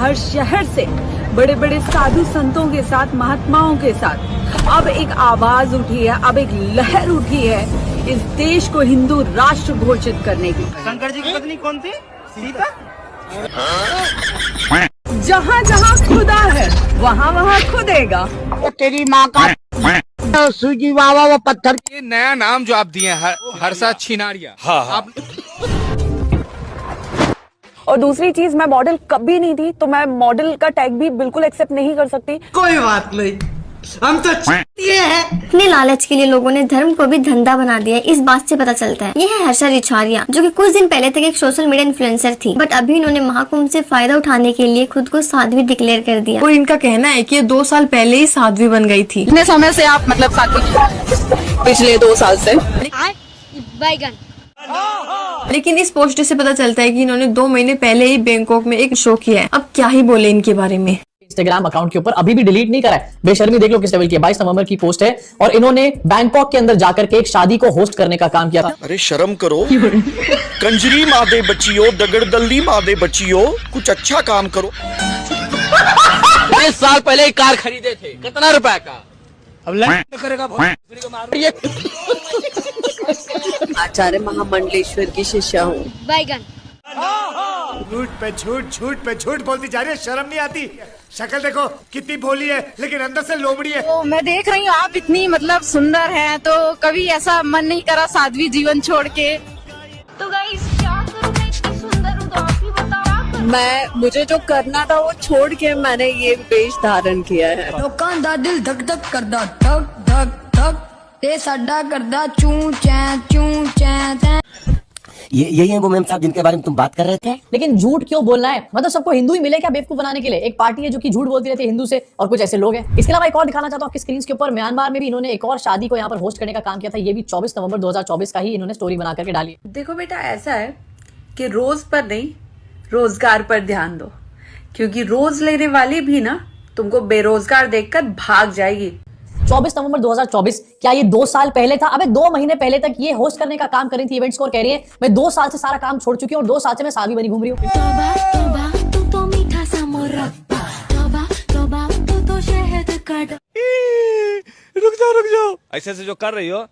हर शहर से बड़े बड़े साधु संतों के साथ, महात्माओं के साथ अब एक आवाज उठी है, अब एक लहर उठी है इस देश को हिंदू राष्ट्र घोषित करने की। शंकर जी की पत्नी कौन थी? सीता। जहाँ जहाँ खुदा है वहाँ वहाँ खुदेगा। तेरी माँ का सूजी वावा वो पत्थर। ये नया नाम जो आप दिए हैं हर्षा छिनारिया। हाँ। आप और दूसरी चीज, मैं मॉडल कभी नहीं थी, तो मैं मॉडल का टैग भी बिल्कुल एक्सेप्ट नहीं कर सकती। कोई बात नहीं, हम तो ये है। अपने लालच के लिए लोगों ने धर्म को भी धंधा बना दिया है, इस बात से पता चलता है। ये है हर्षा छिनारिया, जो कि कुछ दिन पहले तक एक सोशल मीडिया इन्फ्लुएंसर थी, बट अभी इन्होंने महाकुंभ से फायदा उठाने के लिए खुद को साध्वी डिक्लेयर कर दिया। और इनका कहना है कि ये 2 साल पहले ही साध्वी बन गई थी। कितने समय से आप मतलब साध्वी? पिछले 2 साल से। लेकिन इस पोस्ट से पता चलता है कि इन्होंने 2 महीने पहले ही बैंकॉक में एक शो किया है। अब क्या ही बोले इनके बारे में। इंस्टाग्राम अकाउंट के ऊपर अभी भी डिलीट नहीं करा है। बेशर्मी देख लो किस लेवल की है। 22 नवंबर की पोस्ट है और इन्होंने बैंकॉक के अंदर जाकर के एक शादी को होस्ट करने का काम किया था। अरे शर्म करो, कंजरी मादे बच्चियों, दगड़दल्ली मादे बच्चियों, कुछ अच्छा काम करो। 5 साल पहले एक कार खरीदे थे, कितना रुपए का? अब लैंड करेगा ये। आचार्य महामंडलेश्वर की शिष्या हूँ। झूठ पे झूठ बोलती जा रही है, शर्म नहीं आती? शक्ल देखो कितनी भोली है, लेकिन अंदर से लोमड़ी है। तो मैं देख रही हूँ आप इतनी मतलब सुंदर हैं, तो कभी ऐसा मन नहीं करा साध्वी जीवन छोड़ के? तो गाइस क्या करूं, मैं इतनी सुंदर हूँ तो आप ही बताओ। मुझे जो करना था वो छोड़ के मैंने ये वेश धारण किया है। लोकां दा दिल धक धक करदा, धक धक धक, ते साडा करदा चूं चैं। यही है वो मैम साहब जिनके बारे में तुम बात कर रहे थे। लेकिन झूठ क्यों बोलना है? मतलब सबको हिंदू ही मिले क्या बेवकूफ बनाने के लिए? एक पार्टी है जो कि झूठ बोलती रहती है हिंदू से, और कुछ ऐसे लोग हैं। इसके अलावा एक और दिखाना चाहता हूँ आपकी स्क्रीन के ऊपर। म्यांमार में भी इन्होंने एक और शादी को यहाँ पर होस्ट करने का काम किया था। ये भी 24 नवंबर 2024 का ही इन्होंने स्टोरी बना करके डाली। देखो बेटा, ऐसा है कि रोज पर नहीं, रोजगार पर ध्यान दो, क्योंकि रोज लेने वाली भी ना तुमको बेरोजगार देखकर भाग जाएगी। 24 नवंबर 2024, क्या ये 2 साल पहले था? अबे 2 महीने पहले तक ये होस्ट करने का काम कर रही थी इवेंट्स को, और कह रही है मैं 2 साल से सारा काम छोड़ चुकी हूँ और 2 साल से मैं साध्वी बनी घूम रही हूँ। रुक जाओ, ऐसे से जो कर रही हो।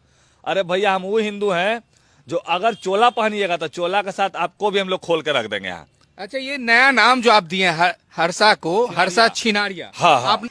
अरे भैया, हम वो हिंदू हैं जो अगर चोला पहनिएगा तो चोला के साथ आपको भी हम लोग खोल के रख देंगे यहाँ। अच्छा, ये नया नाम जो आप दिए हैं हर्षा को, हर्षा छिनारिया। हाँ। आप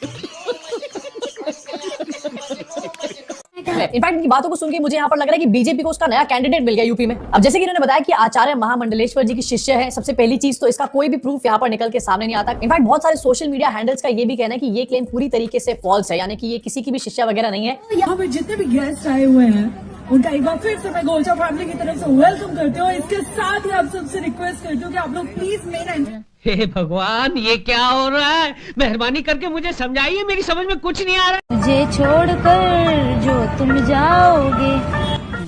इनफैक्ट इनकी बातों को सुन के मुझे यहाँ पर लग रहा है कि बीजेपी को उसका नया कैंडिडेट मिल गया यूपी में। अब जैसे कि इन्होंने बताया कि आचार्य महामंडलेश्वर जी की शिष्य है, सबसे पहली चीज तो इसका कोई भी प्रूफ यहाँ पर निकल के सामने नहीं आता। इनफैक्ट बहुत सारे सोशल मीडिया हैंडल्स का ये भी कहना है कि ये क्लेम पूरी तरीके से फॉल्स है, यानी कि ये किसी की भी शिष्या वगैरह नहीं है। यहाँ पे जितने भी गेस्ट आए हुए हैं उनका एक बार फिर से मैं गोलचा फैमिली की तरफ से वेलकम करती हूँ। इसके साथ ही आप सबसे रिक्वेस्ट करती हूँ कि आप लोग प्लीज मेन। हे भगवान, ये क्या हो रहा है? मेहरबानी करके मुझे समझाइए, मेरी समझ में कुछ नहीं आ रहा। मुझे छोड़कर जो तुम जाओगे।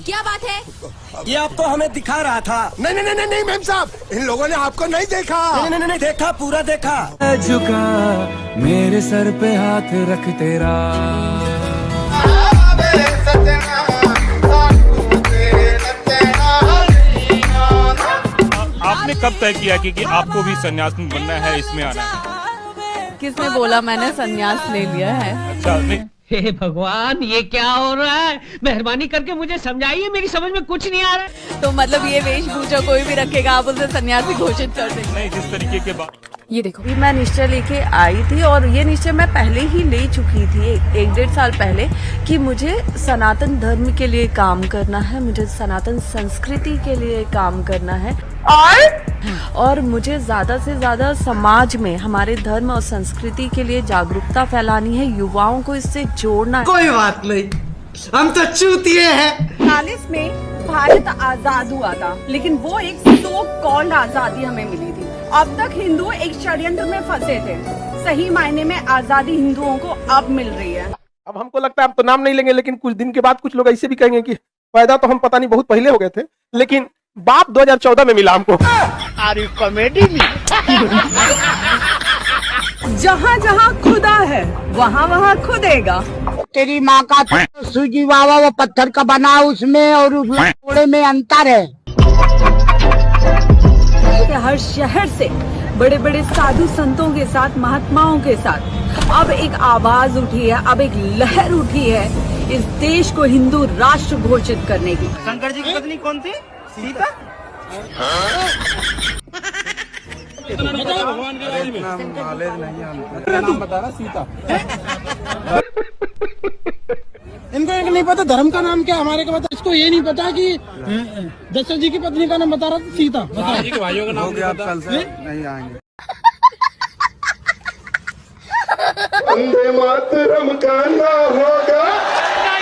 क्या बात है? ये आपको हमें दिखा रहा था। नहीं मैम साहब, इन लोगों ने आपको नहीं देखा। नहीं देखा, पूरा देखा। झुका मेरे सर पे हाथ रख तेरा। आपने कब तय किया कि आपको भी सन्यासी बनना है, इसमें आना है? किसने बोला मैंने संन्यास ले लिया है? अच्छा, नहीं। हे भगवान, ये क्या हो रहा है? मेहरबानी करके मुझे समझाइए, मेरी समझ में कुछ नहीं आ रहा। तो मतलब ये वेशभूषा कोई भी रखेगा, आप उसे सन्यासी घोषित कर देंगे? नहीं, जिस तरीके के बात। ये देखो, मैं निश्चय लेके आई थी, और ये निश्चय मैं पहले ही ले चुकी थी 1-1.5 साल पहले, कि मुझे सनातन धर्म के लिए काम करना है, मुझे सनातन संस्कृति के लिए काम करना है, और मुझे ज्यादा से ज्यादा समाज में हमारे धर्म और संस्कृति के लिए जागरूकता फैलानी है, युवाओं को इससे जोड़ना है। कोई बात नहीं, हम तो चूतिए हैं। 1940 में भारत आजाद हुआ था, लेकिन वो एक सो कॉल्ड आजादी हमें मिली थी। अब तक हिंदू एक षड्यंत्र में फंसे थे। सही मायने में आजादी हिंदुओं को अब मिल रही है। अब हमको लगता है, हम तो नाम नहीं लेंगे, लेकिन कुछ दिन के बाद कुछ लोग ऐसे भी कहेंगे कि फायदा तो हम पता नहीं बहुत पहले हो गए थे, लेकिन बाप 2014 में मिला हमको। कॉमेडी में जहाँ जहाँ खुदा है वहाँ वहाँ खुदेगा। तेरी माँ का सूजी वावा वो पत्थर का बना, उसमें और उस लकोड़े में अंतर है। हर शहर से बड़े बड़े साधु संतों के साथ, महात्माओं के साथ अब एक आवाज उठी है, अब एक लहर उठी है इस देश को हिंदू राष्ट्र घोषित करने की। शंकर जी की पत्नी कौन थी? सीता। भगवान के बारे में नॉलेज नहीं है, नाम बता रहा सीता। इनको एक नहीं पता धर्म का नाम क्या, हमारे को पता, इसको ये नहीं पता कि दशरथ जी की पत्नी का नाम बता रहा था सीता। भाइयों का नाम नहीं आएंगे। वंदे मातरम गाना होगा,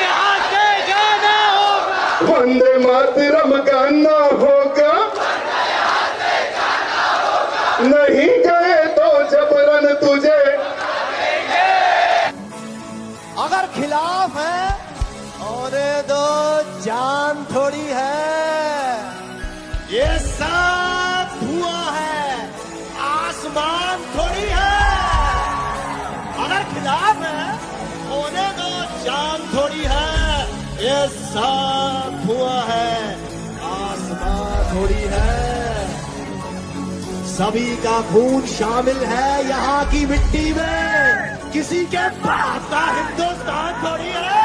यहाँ से जाना होगा। वंदे मातरम गाना होगा, नहीं गए तो जबरन तुझे। अगर खिलाफ है और दो जान थोड़ी है, ये सब धुआं है, आसमान थोड़ी है। अगर खिलाफ है होने दो जान थोड़ी है, ये सब धुआं है, आसमान थोड़ी है। सभी का खून शामिल है यहाँ की मिट्टी में, किसी के बाप का हिंदुस्तान थोड़ी है।